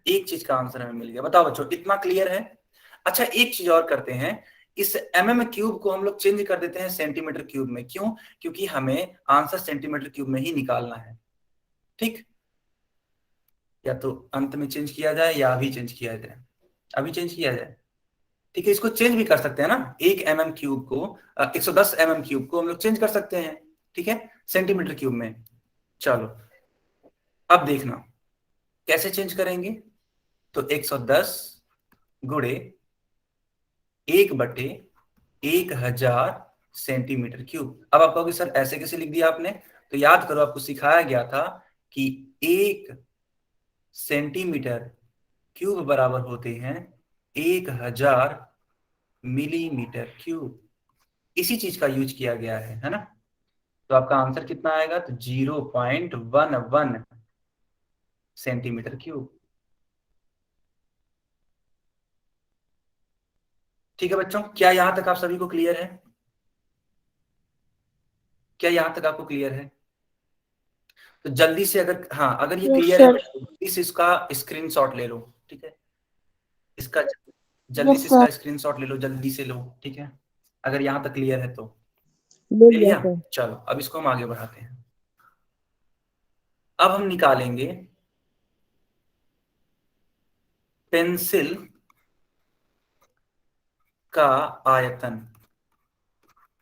एक चीज का आंसर हमें मिल गया। बताओ बच्चों, इतना क्लियर है? अच्छा, एक चीज और करते हैं, इस mm³ को हम लोग चेंज कर देते हैं सेंटीमीटर³ में। क्यों? क्योंकि हमें आंसर सेंटीमीटर³ में ही निकालना है। ठीक, या तो अंत में चेंज किया जाए या अभी चेंज किया जाए। अभी चेंज किया जाए, ठीक है। इसको चेंज भी कर सकते हैं ना, 1 mm³ को 110 mm³ को हम लोग चेंज कर सकते हैं, ठीक है, सेंटीमीटर³ में। चलो अब देखना कैसे चेंज करेंगे। तो 110 गुणे 1/1000 सेंटीमीटर³। अब आप कहोगे सर ऐसे कैसे लिख दिया आपने? तो याद करो, आपको सिखाया गया था कि 1 सेंटीमीटर³ बराबर होते हैं 1000 मिलीमीटर³। इसी चीज का यूज किया गया है ना? तो आपका आंसर कितना आएगा? तो 0.11 सेंटीमीटर³। ठीक है बच्चों, क्या यहां तक आप सभी को क्लियर है? क्या यहां तक आपको क्लियर है? तो जल्दी से, अगर हाँ अगर ये यस क्लियर है सर। तो जल्दी से इसका स्क्रीनशॉट ले लो। ठीक है, इसका जल्दी से यस इसका सर। स्क्रीनशॉट ले लो, जल्दी से लो। ठीक है, अगर यहां तक क्लियर है तो। ले ले लिया लिया? सर। चलो अब इसको हम आगे बढ़ाते हैं। अब हम निकालेंगे पेंसिल का आयतन,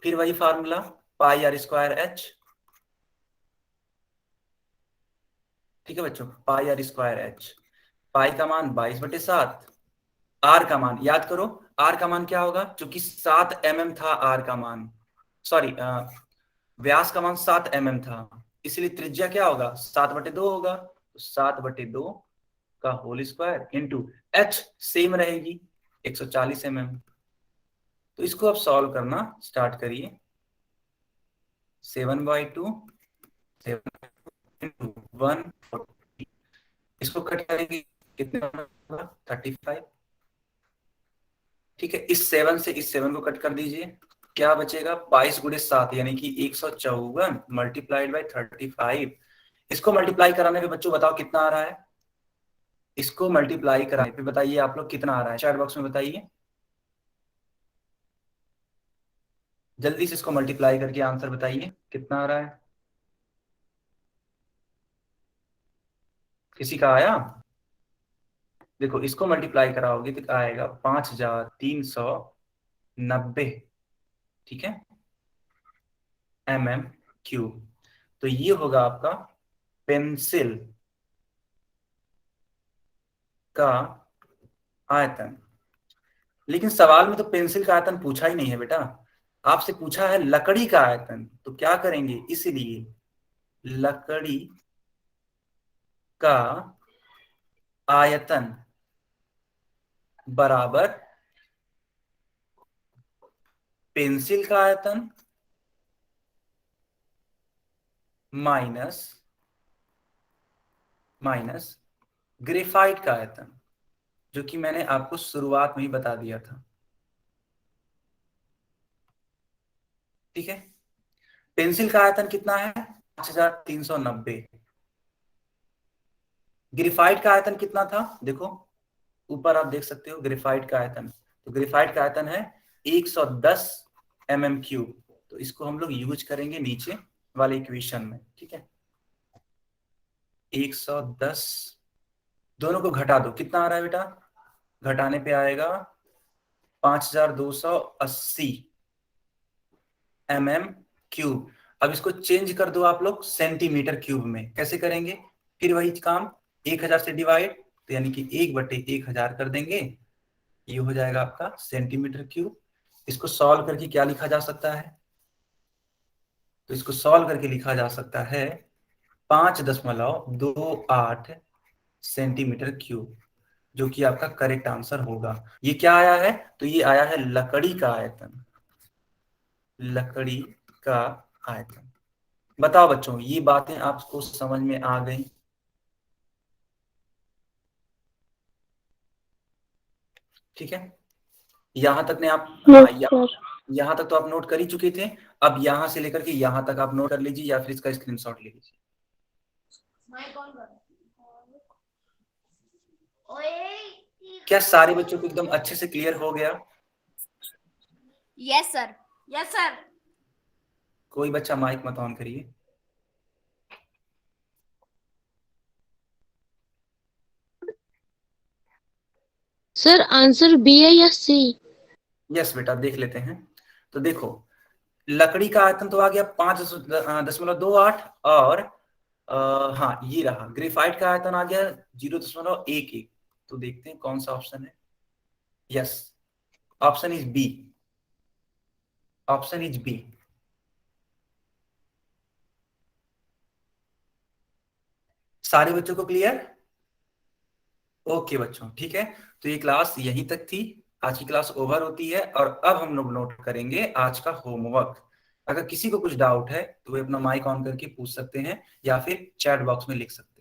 फिर वही formula pi r square h, ठीक है बच्चों, pi r square h. Pi का मान 22/7, आर का मान याद करो, आर का मान क्या होगा, चूंकि 7 mm था आर का मान, सॉरी व्यास का मान 7 mm था, इसलिए त्रिज्या क्या होगा 7/2 होगा, तो 7/2 का whole square into h same रहेगी 140 mm। तो इसको आप सॉल्व करना स्टार्ट करिए। 7/2 140, इसको कट करेंगे कितने होगा 35, ठीक है। इस 7 से इस 7 को कट कर दीजिए, क्या बचेगा 22 × 7 यानी कि 154 मल्टीप्लाइड बाई 35। इसको मल्टीप्लाई कराने पे बच्चों बताओ कितना आ रहा है, इसको मल्टीप्लाई कराने पे बताइए आप लोग कितना आ रहा है, चैट बॉक्स में बताइए जल्दी से, इसको मल्टीप्लाई करके आंसर बताइए कितना आ रहा है। किसी का आया, देखो इसको मल्टीप्लाई कराओगे तो आएगा 5390, ठीक है, mm³। तो ये होगा आपका पेंसिल का आयतन। लेकिन सवाल में तो पेंसिल का आयतन पूछा ही नहीं है बेटा, आपसे पूछा है लकड़ी का आयतन। तो क्या करेंगे, इसलिए लकड़ी का आयतन बराबर पेंसिल का आयतन माइनस ग्रेफाइट का आयतन, जो कि मैंने आपको शुरुआत में ही बता दिया था, ठीक है। पेंसिल का आयतन कितना है 5390, ग्रेफाइट का आयतन कितना था, देखो ऊपर आप देख सकते हो ग्रेफाइट का आयतन, तो ग्रेफाइट का आयतन है 110 mm³। तो इसको हम लोग यूज करेंगे नीचे वाले इक्वेशन में, ठीक है। 110, दोनों को घटा दो, कितना आ रहा है बेटा, घटाने पे आएगा 5280 mm³। अब इसको चेंज कर दो आप लोग सेंटीमीटर क्यूब में, कैसे करेंगे, फिर वही काम 1000 से डिवाइड, तो यानी कि 1/1000 कर देंगे, ये हो जाएगा आपका सेंटीमीटर क्यूब। इसको सॉल्व करके क्या लिखा जा सकता है, तो इसको सॉल्व करके लिखा जा सकता है 5.28 सेंटीमीटर क्यूब, जो कि आपका करेक्ट आंसर होगा। ये क्या आया है, तो ये आया है लकड़ी का आयतन, लकड़ी का आयतन। बताओ बच्चों ये बातें आपको समझ में आ गई, ठीक है। यहां तक ने आप यहाँ तक तो आप नोट कर ही चुके थे, अब यहां से लेकर के यहां तक आप नोट कर लीजिए या फिर इसका स्क्रीनशॉट ले लीजिए। क्या सारे बच्चों को एकदम अच्छे से क्लियर हो गया? Yes sir, yes sir. कोई बच्चा माइक मत ऑन करिए। सर आंसर बी है या सी? यस बेटा देख लेते हैं। तो देखो लकड़ी का आयतन तो आ गया 5.28 और हाँ ये रहा, ग्रेफाइट का आयतन आ गया 0.11। तो देखते हैं कौन सा ऑप्शन है। Yes, option is B, option is B. सारे बच्चों को क्लियर? ओके बच्चों, ठीक है। तो ये क्लास यहीं तक थी, आज की क्लास ओवर होती है और अब हम लोग नोट करेंगे आज का होमवर्क। अगर किसी को कुछ डाउट है तो वे अपना माइक ऑन करके पूछ सकते हैं या फिर चैट बॉक्स में लिख सकते हैं।